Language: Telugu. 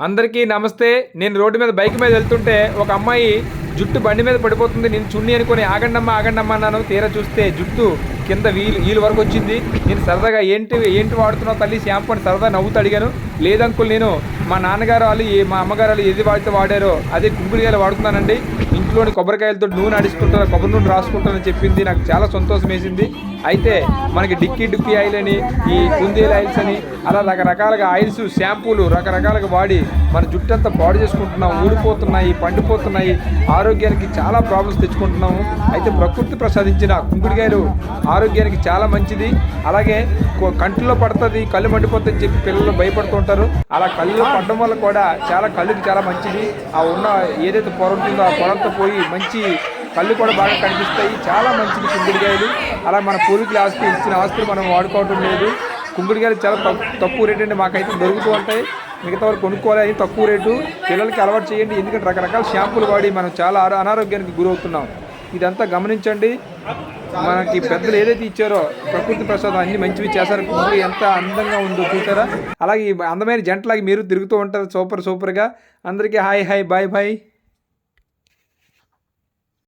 అందరికీ నమస్తే. నేను రోడ్డు మీద బైక్ మీద వెళ్తుంటే ఒక అమ్మాయి జుట్టు బండి మీద పడిపోతుంది. నేను చున్నీ అనుకుని ఆగండమ్మా ఆగండమ్మా అన్నాను. తీరా చూస్తే జుట్టు కింద వీలు వరకు వచ్చింది. నేను సరదాగా ఏంటి వాడుతున్నావు తల్లి షాంపూ అని సరదా నవ్వుతూ అడిగాను. లేదంకుల్, నేను మా నాన్నగారు వాళ్ళు మా అమ్మగారు వాళ్ళు ఏది వాడారో అదే కుంకుడుకాయలు వాడుతున్నానండి. ఇంట్లోని కొబ్బరికాయలతో నూనె అడుచుకుంటాను, కొబ్బరి నూనె రాసుకుంటానని చెప్పింది. నాకు చాలా సంతోషం వేసింది. అయితే మనకి డిక్కీ ఆయిల్ అని, ఈ కుందేలు ఆయిల్స్ అని, అలా రకరకాలుగా ఆయిల్స్ షాంపూలు రకరకాలుగా వాడి మన జుట్టు అంతా పాడు చేసుకుంటున్నాం. ఊడిపోతున్నాయి, పండిపోతున్నాయి, ఆరోగ్యానికి చాలా ప్రాబ్లమ్స్ తెచ్చుకుంటున్నాము. అయితే ప్రకృతి ప్రసాదించిన కుంకుడుకాయలు ఆరోగ్యానికి చాలా మంచిది. అలాగే కంటిలో పడుతుంది, కళ్ళు మండిపోతుందని చెప్పి పిల్లలు భయపడుతుంటారు. అలా కళ్ళు పడడం వల్ల కూడా కళ్ళుకి చాలా మంచిది. ఆ ఉన్న ఏదైతే పొర ఉంటుందో ఆ పొరంతా పోయి మంచి కళ్ళు కూడా బాగా కనిపిస్తాయి. చాలా మంచిది కుంకుడుకాయలు. అలా మన పూర్వీకుల ఆస్తి ఇచ్చిన ఆస్తులు మనం వాడుకోవటం లేదు. కుంకుడుకాయలు చాలా తక్కువ రేటు అండి. మాకైతే దొరుకుతూ ఉంటాయి. మిగతా వాళ్ళు కొనుక్కోవాలి, తక్కువ రేటు. పిల్లలకి అలవాటు చేయండి. ఎందుకంటే రకరకాల షాంపూలు వాడి మనం చాలా అనారోగ్యానికి గురవుతున్నాం. ఇదంతా గమనించండి. మనకి పెద్దలు ఏదైతే ఇచ్చారో ప్రకృతి ప్రసాదం అన్ని మంచివి చేశారు. కుంకుడు ఎంత అందంగా ఉందో చూసారా. అలాగే అందమైన జంటలాగా మీరు తిరుగుతూ ఉంటారు సూపర్గా. అందరికీ హాయ్ బాయ్.